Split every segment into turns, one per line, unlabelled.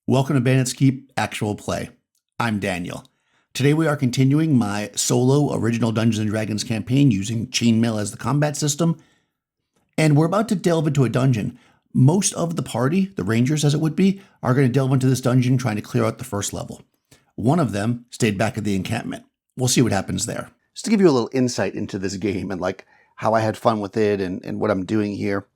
Welcome to Bandit's Keep Actual Play. I'm Daniel. Today we are continuing my solo original Dungeons & Dragons campaign using Chainmail as the combat system, and we're about to delve into a dungeon. Most of the party, the rangers as it would be, are going to delve into this dungeon trying to clear out the first level. One of them stayed back at the encampment. We'll see what happens there. Just to give you a little insight into this game and like how I had fun with it and what I'm doing here.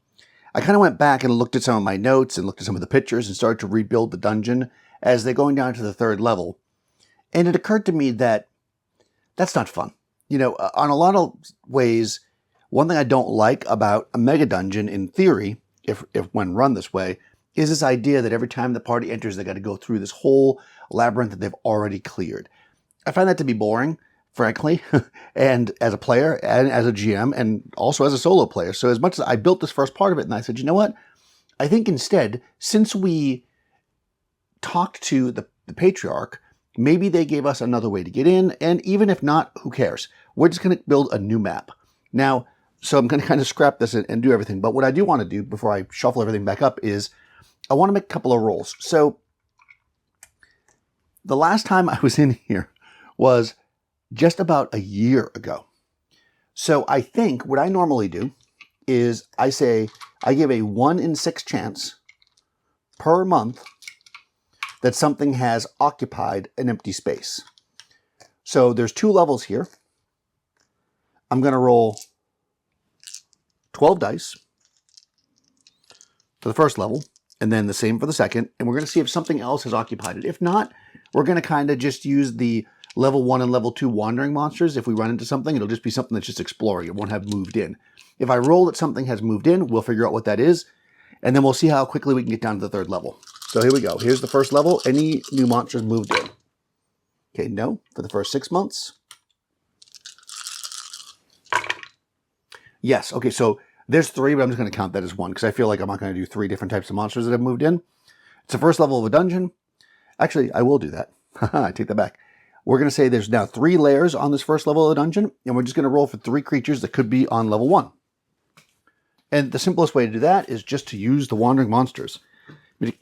I kind of went back and looked at some of my notes and looked at some of the pictures and started to rebuild the dungeon as they're going down to the third level. And it occurred to me that that's not fun. You know, on a lot of ways, one thing I don't like about a mega dungeon in theory, if when run this way, is this idea that every time the party enters, they got to go through this whole labyrinth that they've already cleared. I find that to be boring, frankly, and as a player and as a GM and also as a solo player. So as much as I built this first part of it and I said, you know what? I think instead, since we talked to the patriarch, maybe they gave us another way to get in. And even if not, who cares? We're just going to build a new map. Now, so I'm going to kind of scrap this and do everything. But what I do want to do before I shuffle everything back up is I want to make a couple of rolls. So the last time I was in here was just about a year ago. So I think what I normally do is I give a 1 in 6 chance per month that something has occupied an empty space. So there's 2 levels here. I'm going to roll 12 dice for the first level, and then the same for the second, and we're going to see if something else has occupied it. If not, we're going to kind of just use the level 1 and level 2 wandering monsters. If we run into something, it'll just be something that's just exploring. It won't have moved in. If I roll that something has moved in, we'll figure out what that is, and then we'll see how quickly we can get down to the third level. So here we go. Here's the first level. Any new monsters moved in? Okay, no, for the first 6 months. Yes, okay, so there's 3, but I'm just going to count that as 1, because I feel like I'm not going to do 3 different types of monsters that have moved in. It's the first level of a dungeon. Actually, I will do that. I take that back. We're going to say there's now 3 layers on this first level of the dungeon, and we're just going to roll for 3 creatures that could be on level 1. And the simplest way to do that is just to use the wandering monsters. I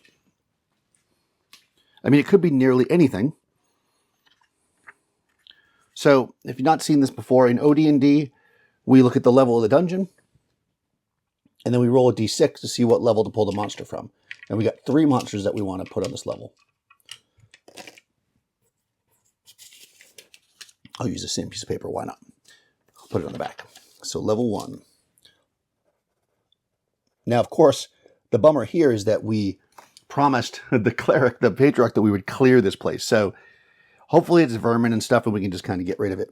mean, it could be nearly anything. So, if you've not seen this before, in OD&D, we look at the level of the dungeon, and then we roll a d6 to see what level to pull the monster from. And we got 3 monsters that we want to put on this level. I'll use the same piece of paper, why not? I'll put it on the back. So level 1. Now, of course, the bummer here is that we promised the cleric, the patriarch, that we would clear this place. So hopefully it's vermin and stuff and we can just kind of get rid of it.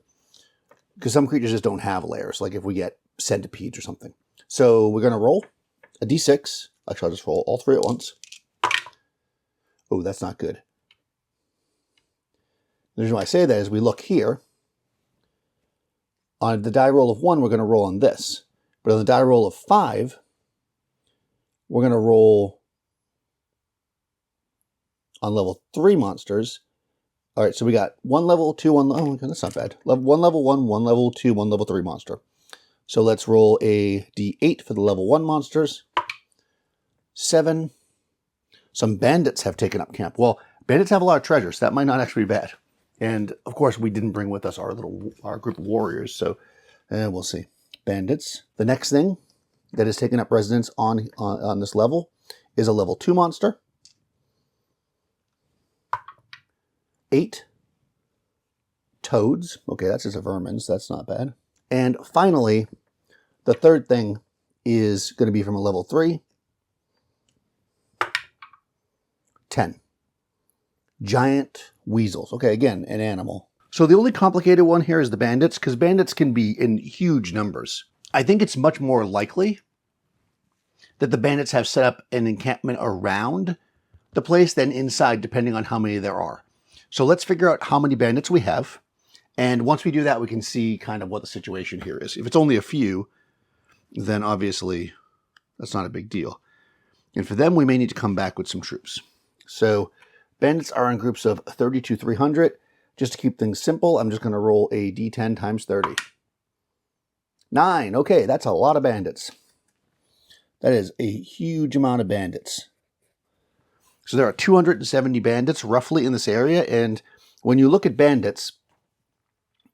Because some creatures just don't have layers, like if we get centipedes or something. So we're going to roll a d6. Actually, I'll just roll all 3 at once. Oh, that's not good. The reason why I say that is we look here. On the die roll of 1, we're going to roll on this. But on the die roll of 5, we're going to roll on level 3 monsters. All right, so we got 1 level 2, 1... Oh, okay, that's not bad. 1 level 1, 1 level 2, 1 level 3 monster. So let's roll a d8 for the level 1 monsters. 7. Some bandits have taken up camp. Well, bandits have a lot of treasures. So that might not actually be bad. And, of course, we didn't bring with us our group of warriors, so we'll see. Bandits. The next thing that has taken up residence on this level is a level 2 monster. 8. Toads. Okay, that's just a vermin, so that's not bad. And finally, the third thing is going to be from a level 3. 10. Giant weasels. Okay, again, an animal. So the only complicated one here is the bandits, because bandits can be in huge numbers. I think it's much more likely that the bandits have set up an encampment around the place than inside, depending on how many there are. So let's figure out how many bandits we have. And once we do that, we can see kind of what the situation here is. If it's only a few, then obviously that's not a big deal. And for them, we may need to come back with some troops. So bandits are in groups of 30 to 300. Just to keep things simple, I'm just going to roll a d10 times 30. 9. Okay, that's a lot of bandits. That is a huge amount of bandits. So there are 270 bandits roughly in this area, and when you look at bandits,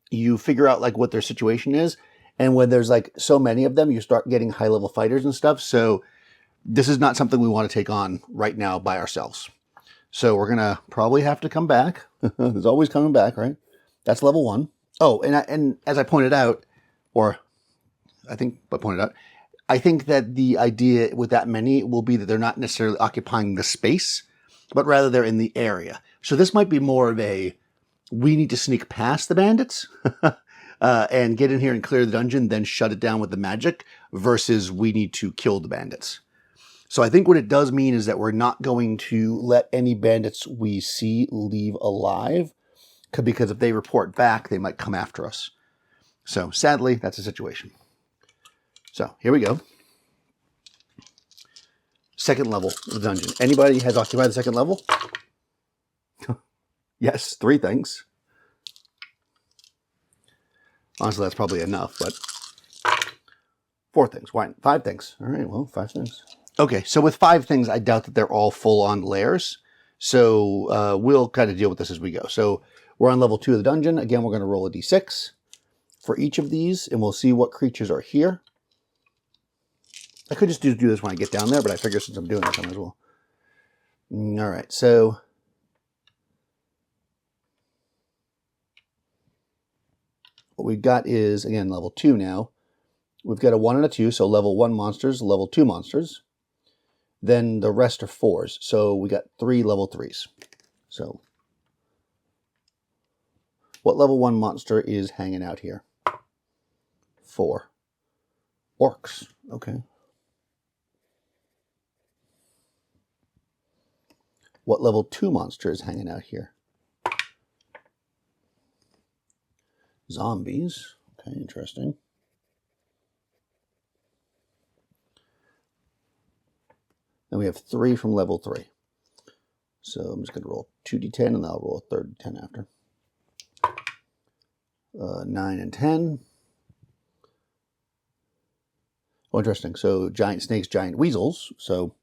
you figure out like what their situation is, and when there's like so many of them, you start getting high-level fighters and stuff. So this is not something we want to take on right now by ourselves. So we're gonna probably have to come back. There's always coming back, right? That's level 1. Oh, and as I pointed out, or I think I pointed out, I think that the idea with that many will be that they're not necessarily occupying the space, but rather they're in the area. So this might be more of a, we need to sneak past the bandits and get in here and clear the dungeon, then shut it down with the magic, versus we need to kill the bandits. So I think what it does mean is that we're not going to let any bandits we see leave alive, because if they report back, they might come after us. So sadly, that's the situation. So here we go. Second level of the dungeon. Anybody has occupied the second level? Yes, 3 things. Honestly, that's probably enough, but 4 things. Why? 5 things. All right, well, 5 things. Okay, so with 5 things, I doubt that they're all full-on layers. So we'll kind of deal with this as we go. So we're on level 2 of the dungeon. Again, we're going to roll a d6 for each of these, and we'll see what creatures are here. I could just do this when I get down there, but I figure since I'm doing this, I might as well. All right, so what we've got is, again, level 2 now. We've got a 1 and a 2, so level 1 monsters, level 2 monsters. Then the rest are 4s, so we got 3 level 3s. So what level 1 monster is hanging out here? 4. Orcs, okay. What level 2 monster is hanging out here? Zombies. Okay, interesting. And we have 3 from level 3. So I'm just going to roll 2d10, and I'll roll a third 10 after. 9 and 10. Oh, interesting. So giant snakes, giant weasels. So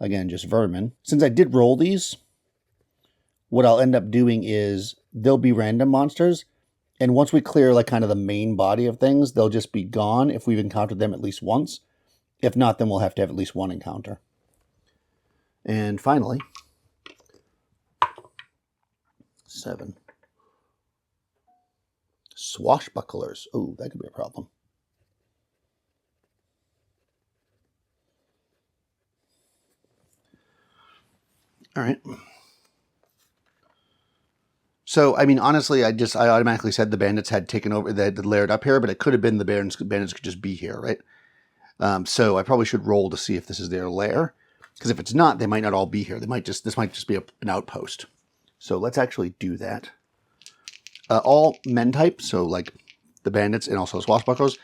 again, just vermin. Since I did roll these, what I'll end up doing is they'll be random monsters. And once we clear like kind of the main body of things, they'll just be gone if we've encountered them at least once. If not, then we'll have to have at least 1 encounter. And finally, 7. Swashbucklers. Oh, that could be a problem. All right. So, I mean, honestly, I automatically said the bandits had taken over, they had layered up here, but it could have been the bandits could just be here, right? So I probably should roll to see if this is their lair, because if it's not, they might not all be here. This might just be an outpost. So let's actually do that. All men type, so like the bandits and also swashbucklers,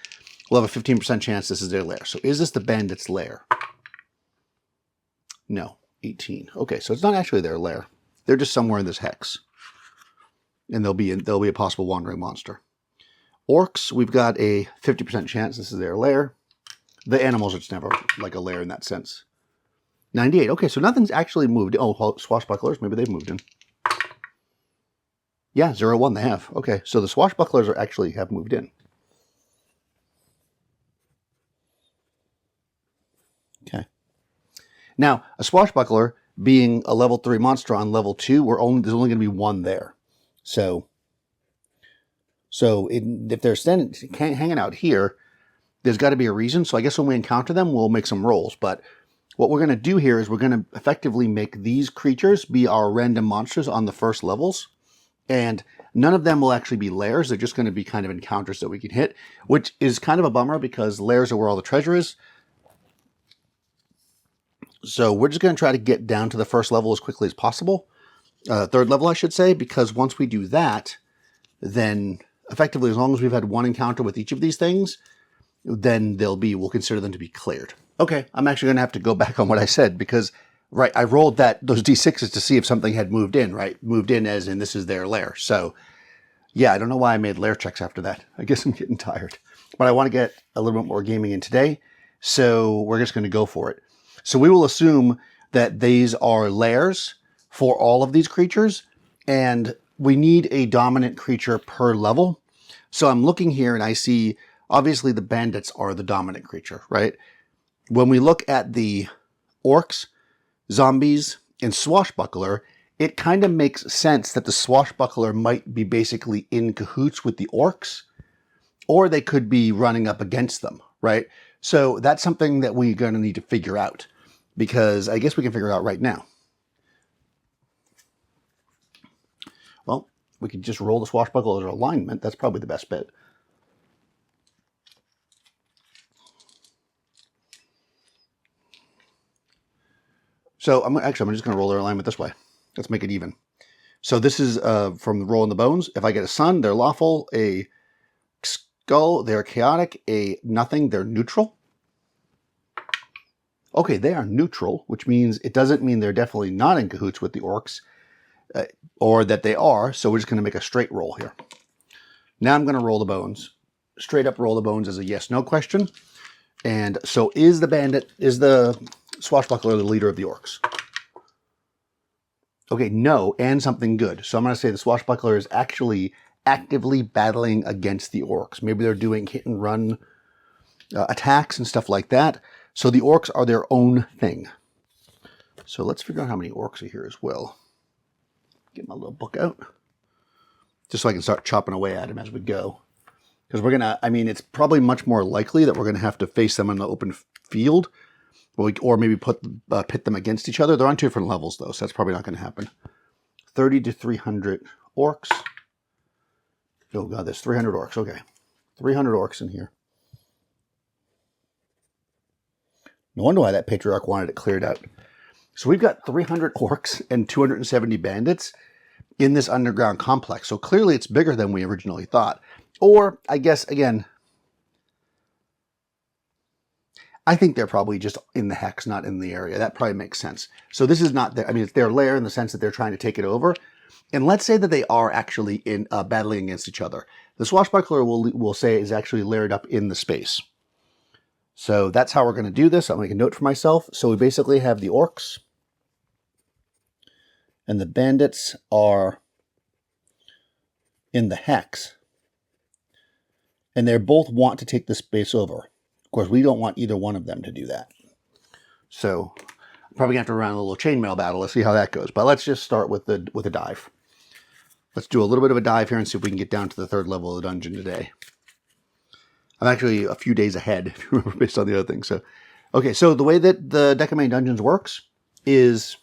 will have a 15% chance this is their lair. So is this the bandits' lair? No, 18. Okay, so it's not actually their lair. They're just somewhere in this hex. And they'll be a possible wandering monster. Orcs, we've got a 50% chance this is their lair. The animals, it's never like a lair in that sense. 98. Okay, so nothing's actually moved. Oh, swashbucklers, maybe they've moved in. Yeah, 0-1 they have. Okay, so the swashbucklers actually have moved in. Okay. Now, a swashbuckler being a level 3 monster on level 2, there's only going to be 1 there. So if they're hanging out here, there's got to be a reason. So I guess when we encounter them, we'll make some rolls. But what we're going to do here is we're going to effectively make these creatures be our random monsters on the first levels. And none of them will actually be lairs. They're just going to be kind of encounters that we can hit, which is kind of a bummer because lairs are where all the treasure is. So we're just going to try to get down to the first level as quickly as possible. Third level, I should say, because once we do that, then effectively, as long as we've had 1 encounter with each of these things, then we'll consider them to be cleared. Okay, I'm actually going to have to go back on what I said because, right, I rolled those d6s to see if something had moved in, right? Moved in as in this is their lair. So, yeah, I don't know why I made lair checks after that. I guess I'm getting tired. But I want to get a little bit more gaming in today, so we're just going to go for it. So we will assume that these are lairs for all of these creatures, and we need a dominant creature per level. So I'm looking here and I see, obviously the bandits are the dominant creature, right? When we look at the orcs, zombies, and swashbuckler, it kind of makes sense that the swashbuckler might be basically in cahoots with the orcs, or they could be running up against them, right? So that's something that we're going to need to figure out, because I guess we can figure it out right now. Well, we could just roll the swashbuckler alignment. That's probably the best bet. So I'm just going to roll their alignment this way. Let's make it even. So this is from rolling the bones. If I get a sun, they're lawful. A skull, they're chaotic. A nothing, they're neutral. Okay, they are neutral, which means it doesn't mean they're definitely not in cahoots with the orcs, or that they are. So we're just going to make a straight roll here. Now I'm going to roll the bones. Straight up roll the bones as a yes/no question. And so is the swashbuckler the leader of the orcs? Okay, no, and something good. So I'm going to say the swashbuckler is actually actively battling against the orcs. Maybe they're doing hit and run attacks and stuff like that. So the orcs are their own thing. So let's figure out how many orcs are here as well. Get my little book out, just so I can start chopping away at them as we go. Because we're going to, I mean, it's probably much more likely that we're going to have to face them in the open field, or maybe pit them against each other. They're on 2 different levels, though, so that's probably not going to happen. 30 to 300 orcs. Oh, God, there's 300 orcs. Okay. 300 orcs in here. No wonder why that patriarch wanted it cleared out. So we've got 300 orcs and 270 bandits in this underground complex. So clearly it's bigger than we originally thought. Or, I guess, again, I think they're probably just in the hex, not in the area. That probably makes sense. So this is not their, I mean, it's their lair in the sense that they're trying to take it over. And let's say that they are actually in battling against each other. The swashbuckler will say is actually laired up in the space. So that's how we're going to do this. I'll make a note for myself. So we basically have the orcs, and the bandits are in the hex. And they both want to take the space over. Of course, we don't want either one of them to do that. So I'm probably going to have to run a little chainmail battle. Let's see how that goes. But let's just start with a dive. Let's do a little bit of a dive here and see if we can get down to the 3rd level of the dungeon today. I'm actually a few days ahead, if you remember, based on the other thing. So, okay, so the way that the Deck of Main Dungeons works is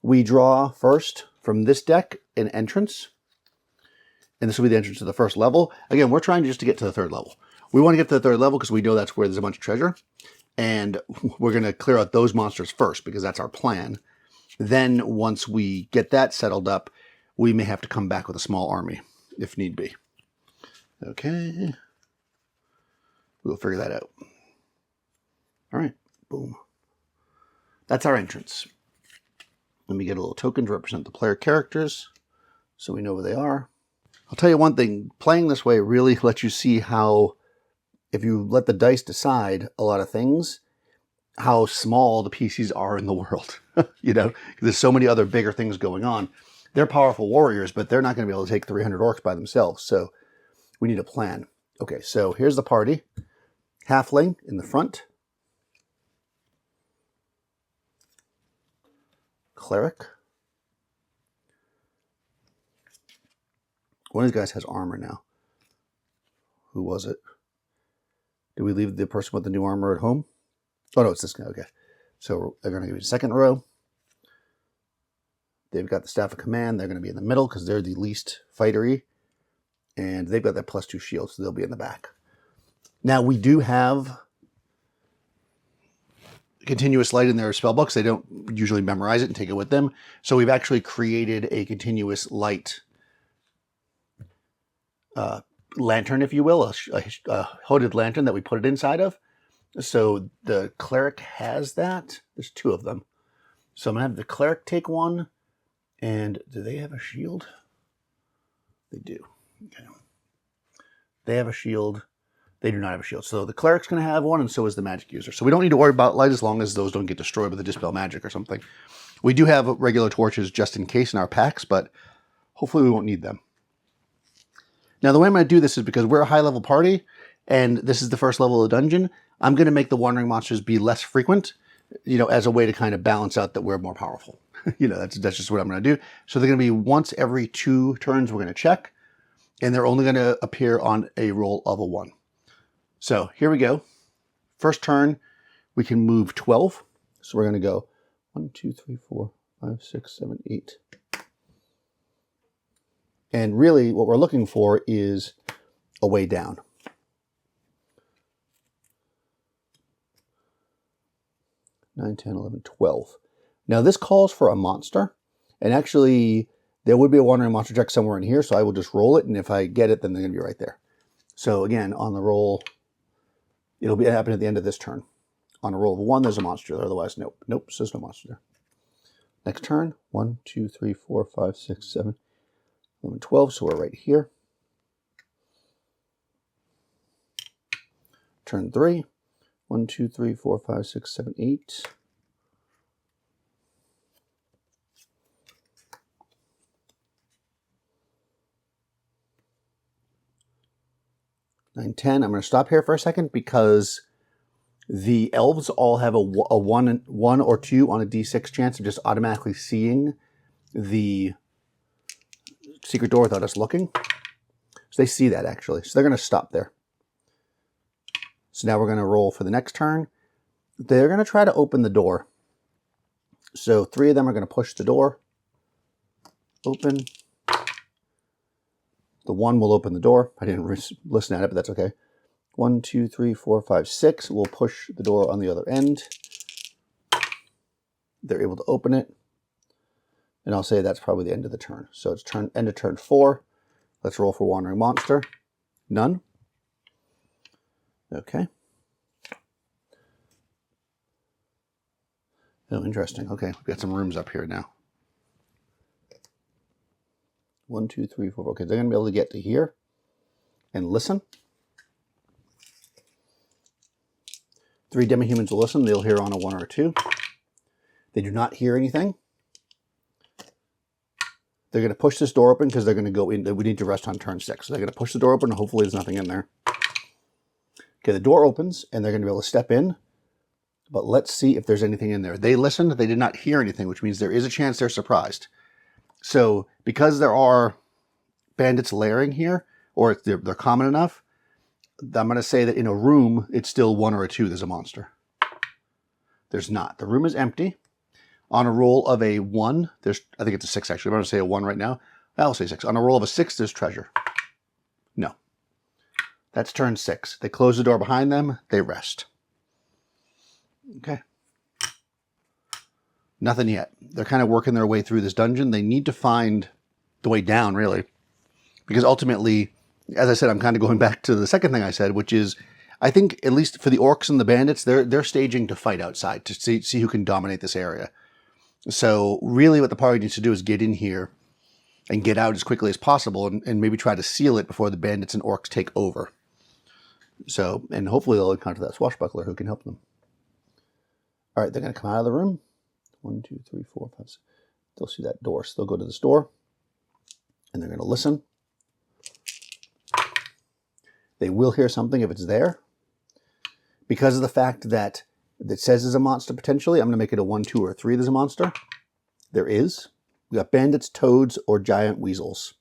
we draw first from this deck an entrance. And this will be the entrance to the 1st level. Again, we're trying just to get to the 3rd level. We want to get to the 3rd level because we know that's where there's a bunch of treasure. And we're going to clear out those monsters first because that's our plan. Then once we get that settled up, we may have to come back with a small army if need be. Okay. We'll figure that out. All right. Boom. That's our entrance. Let me get a little token to represent the player characters so we know where they are. I'll tell you one thing. Playing this way really lets you see how, if you let the dice decide a lot of things, how small the PCs are in the world. You know, there's so many other bigger things going on. They're powerful warriors, but they're not going to be able to take 300 orcs by themselves. So we need a plan. Okay, so here's the party. Halfling in the front. Cleric. One of these guys has armor now. Who was it? Did we leave the person with the new armor at home? Oh, no, it's this guy. Okay. So they're going to give you a 2nd row. They've got the Staff of Command. They're going to be in the middle because they're the least fightery. And they've got that +2 shield, so they'll be in the back. Now, we do have continuous light in their spell books. They don't usually memorize it and take it with them. So we've actually created a continuous light lantern, if you will, a hooded lantern that we put it inside of. So the cleric has that. There's 2 of them. So I'm going to have the cleric take one. And do they have a shield? They do. Okay. They have a shield. They do not have a shield. So the cleric's going to have one, and so is the magic user. So we don't need to worry about light as long as those don't get destroyed by the dispel magic or something. We do have regular torches just in case in our packs, but hopefully we won't need them. Now the way I'm going to do this is because we're a high level party, and this is the first level of the dungeon. I'm going to make the wandering monsters be less frequent, you know, as a way to kind of balance out that we're more powerful. You know, that's just what I'm going to do. So they're going to be once every 2 turns we're going to check, and they're only going to appear on a roll of a 1. So here we go. First turn, we can move 12. So we're going to go 1, 2, 3, 4, 5, 6, 7, 8. And really what we're looking for is a way down. 9, 10, 11, 12. Now this calls for a monster, and actually there would be a wandering monster check somewhere in here, so I will just roll it, and if I get it, then they're going to be right there. So again, on the roll, it'll be happen at the end of this turn. On a roll of 1, there's a monster there, otherwise nope. Nope, so there's no monster there. Next turn, 1, 2, 3, 4, 5, 6, 7, 11, 12, so we're right here. Turn 3, 1, 2, 3, 4, 5, 6, 7, 8. 9, 10. I'm going to stop here for a second because the elves all have a 1 or 2 on a d6 chance of just automatically seeing the secret door without us looking. So they see that actually. So they're going to stop there. So now we're going to roll for the next turn. They're going to try to open the door. So 3 of them are going to push the door. Open. The 1 will open the door. I didn't listen at it, but that's okay. 1, 2, 3, 4, 5, 6. We'll push the door on the other end. They're able to open it. And I'll say that's probably the end of the turn. So it's end of turn 4. Let's roll for Wandering Monster. None. Okay. Oh, interesting. Okay, we've got some rooms up here now. 1, 2, 3, 4. Okay, they're going to be able to get to here and listen. 3 demi-humans will listen. They'll hear on a 1 or a 2. They do not hear anything. They're going to push this door open because they're going to go in. We need to rest on turn 6. So they're going to push the door open and hopefully there's nothing in there. Okay, the door opens and they're going to be able to step in. But let's see if there's anything in there. They listened. They did not hear anything, which means there is a chance they're surprised. So because there are bandits lairing here, or they're common enough, I'm going to say that in a room, it's still 1 or a 2, there's a monster. There's not. The room is empty. On a roll of a 1, I think it's a 6 actually. I'm going to say a 1 right now. I'll say 6. On a roll of a 6, there's treasure. No. That's turn 6. They close the door behind them. They rest. Okay. Nothing yet. They're kind of working their way through this dungeon. They need to find the way down, really. Because ultimately, as I said, I'm kind of going back to the second thing I said, which is, I think, at least for the orcs and the bandits, they're staging to fight outside, to see who can dominate this area. So really what the party needs to do is get in here and get out as quickly as possible and maybe try to seal it before the bandits and orcs take over. So, and hopefully they'll encounter that swashbuckler who can help them. All right, they're going to come out of the room. 1, 2, 3, 4, 5, 6. They'll see that door. So they'll go to this door and they're going to listen. They will hear something if it's there. Because of the fact that it says there's a monster potentially, I'm going to make it a 1, 2, or 3 there's a monster. There is. We got bandits, toads, or giant weasels.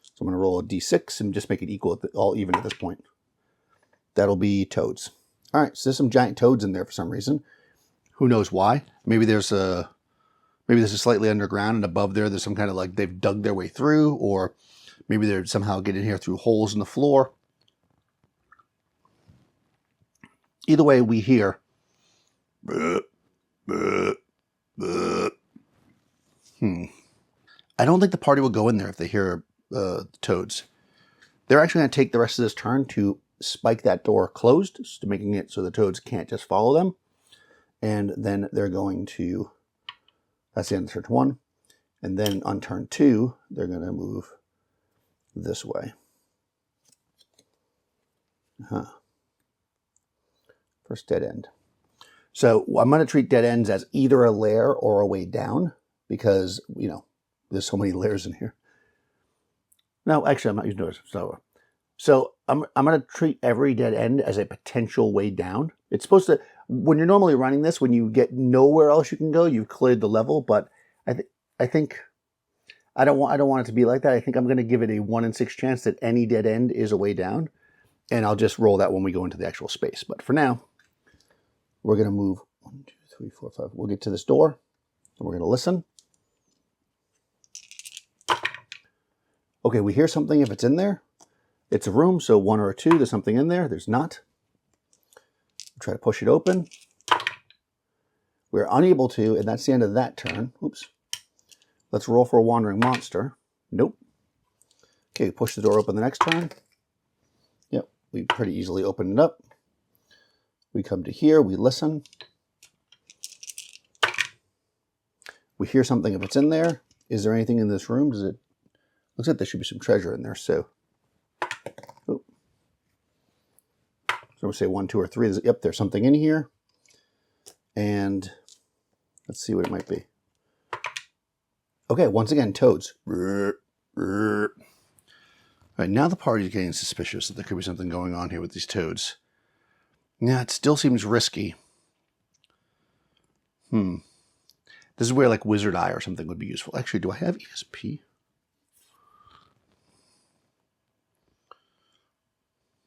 So I'm going to roll a d6 and just make it equal, all even at this point. That'll be toads. All right, so there's some giant toads in there for some reason. Who knows why? Maybe this is slightly underground, and above there's some kind of like they've dug their way through, or maybe they're somehow getting here through holes in the floor. Either way, we hear. I don't think the party will go in there if they hear toads. They're actually going to take the rest of this turn to spike that door closed, to making it so the toads can't just follow them. And then they're going to, that's the end of turn 1. And then on turn 2, they're going to move this way. First dead end. So I'm going to treat dead ends as either a lair or a way down because, you know, there's so many layers in here. No, actually, I'm not using doors. So I'm going to treat every dead end as a potential way down. It's supposed to, when you're normally running this, when you get nowhere else you can go, you've cleared the level. But I think I don't want it to be like that. I think I'm going to give it a 1 in 6 chance that any dead end is a way down. And I'll just roll that when we go into the actual space. But for now, we're going to move 1, 2, 3, 4, 5. We'll get to this door and we're going to listen. Okay, we hear something if it's in there. It's a room, so 1 or a 2. There's something in there. There's not. Try to push it open. We're unable to, and that's the end of that turn. Oops. Let's roll for a wandering monster. Nope. Okay, push the door open the next turn. Yep, we pretty easily open it up. We come to here, we listen. We hear something if it's in there. Is there anything in this room? Looks like there should be some treasure in there, so. Oh. So we'll say 1, 2, or 3. Yep, there's something in here. And let's see what it might be. Okay, once again, toads. All right, now the party's getting suspicious that there could be something going on here with these toads. Yeah, it still seems risky. This is where like Wizard Eye or something would be useful. Actually, do I have ESP?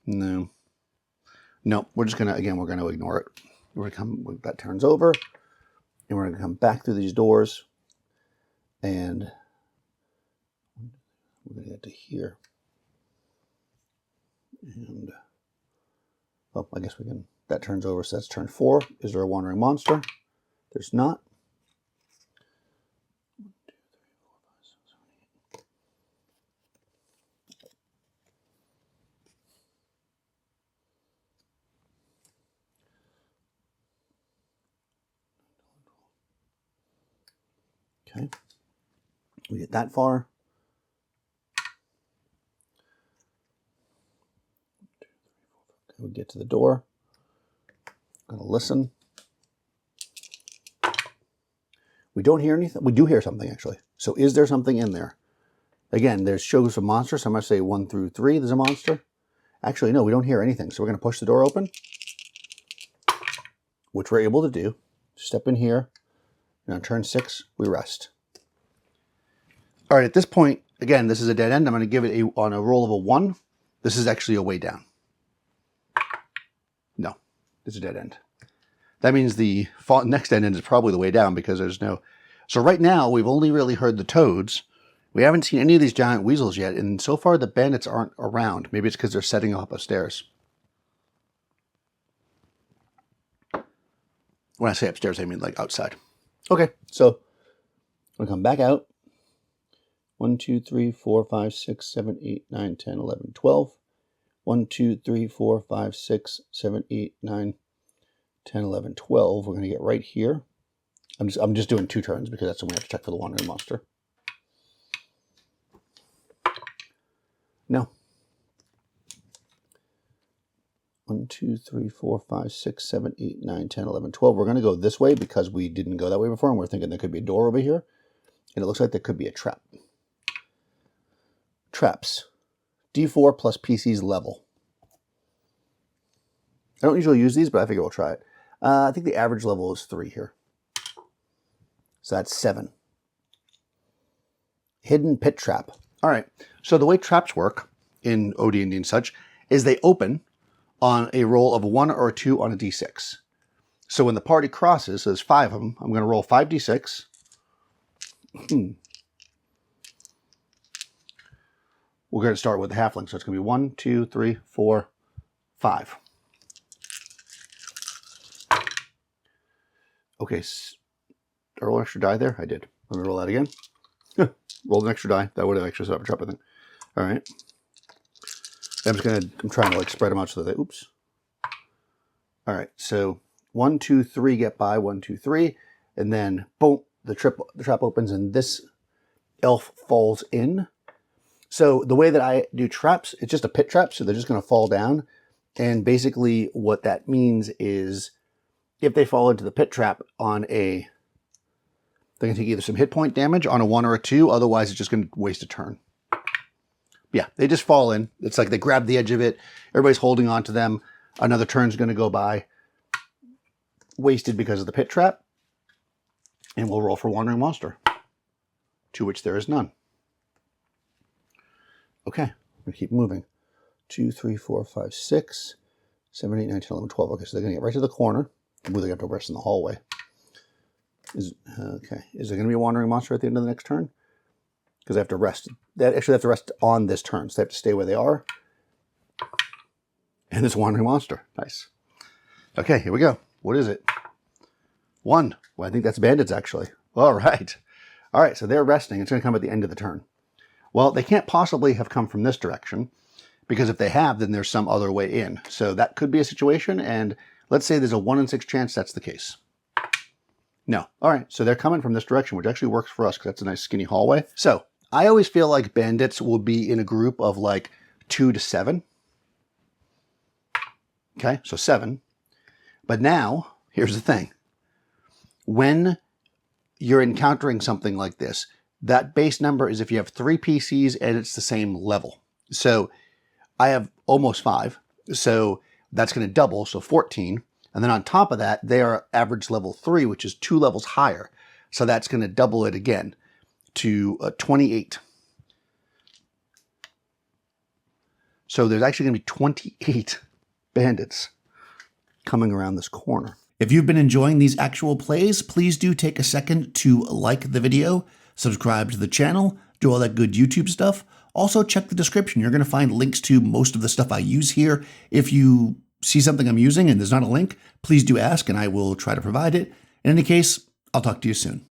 No. No, we're just gonna, again, we're gonna ignore it. We're gonna come, that turns over, and we're gonna come back through these doors, and we're gonna get to here. And, oh, I guess we can, that turns over, so that's turn 4. Is there a wandering monster? There's not. 1, 2, 3, 4, 5, 6, 7, 8. Okay, we get that far. Okay, we get to the door. I'm gonna listen. We don't hear anything. We do hear something actually. So is there something in there? Again, there's shows a monster. So I'm gonna say 1 through 3. There's a monster. Actually, no, we don't hear anything. So we're gonna push the door open, which we're able to do. Step in here. And on turn 6, we rest. All right, at this point, again, this is a dead end. I'm going to give it on a roll of a 1. This is actually a way down. No, it's a dead end. That means the next dead end is probably the way down because there's no... So right now, we've only really heard the toads. We haven't seen any of these giant weasels yet, and so far the bandits aren't around. Maybe it's because they're setting up upstairs. When I say upstairs, I mean like outside. Okay, so I'm going to come back out. 1, 2, 3, 4, 5, 6, 7, 8, 9, 10, 11, 12. 1, 2, 3, 4, 5, 6, 7, 8, 9, 10, 11, 12. We're going to get right here. I'm just doing 2 turns because that's when we have to check for the wandering monster. No. 1, 2, 3, 4, 5, 6, 7, 8, 9, 10, 11, 12. We're going to go this way because we didn't go that way before, and we're thinking there could be a door over here. And it looks like there could be a trap. Traps. D4 plus PC's level. I don't usually use these, but I figure we'll try it. I think the average level is 3 here. So that's 7. Hidden pit trap. All right. So the way traps work in OD&D and such is they open on a roll of a 1 or a 2 on a d6. So when the party crosses, so there's 5 of them, I'm going to roll 5d6. We're going to start with the halfling, so it's going to be 1, 2, 3, 4, 5. Okay, roll an extra die there? I did. Let me roll that again. Roll an extra die. That would have actually set up a trap, I think. All right. I'm trying to like spread them out so that they, oops. All right, so 1, 2, 3 get by, 1, 2, 3. And then, boom, the trap opens and this elf falls in. So the way that I do traps, it's just a pit trap, so they're just going to fall down. And basically what that means is if they fall into the pit trap on a, they can take either some hit point damage on a 1 or a 2, otherwise it's just going to waste a turn. Yeah, they just fall in. It's like they grab the edge of it, everybody's holding on to them, another turn's going to go by, wasted because of the pit trap, and we'll roll for Wandering Monster, to which there is none. Okay, we keep moving. 2, 3, 4, 5, 6, 7, 8, 9, 10, 11, 12. Okay, so they're going to get right to the corner. Ooh, they got to rest in the hallway. Is there going to be a Wandering Monster at the end of the next turn? Because they have to rest. They actually have to rest on this turn, so they have to stay where they are. And there's a Wandering Monster. Nice. Okay, here we go. What is it? 1. Well, I think that's Bandits, actually. All right. All right, so they're resting. It's going to come at the end of the turn. Well, they can't possibly have come from this direction, because if they have, then there's some other way in. So that could be a situation, and let's say there's a 1 in 6 chance that's the case. No. All right, so they're coming from this direction, which actually works for us because that's a nice skinny hallway. So I always feel like bandits will be in a group of like 2 to 7. Okay, so 7. But now, here's the thing. When you're encountering something like this, that base number is if you have 3 PCs and it's the same level. So I have almost 5, so that's going to double, so 14. And then on top of that, they are average level 3, which is 2 levels higher. So that's going to double it again to 28. So there's actually going to be 28 bandits coming around this corner. If you've been enjoying these actual plays, please do take a second to like the video, subscribe to the channel, do all that good YouTube stuff. Also check the description. You're going to find links to most of the stuff I use here. If you see something I'm using and there's not a link, please do ask and I will try to provide it. In any case, I'll talk to you soon.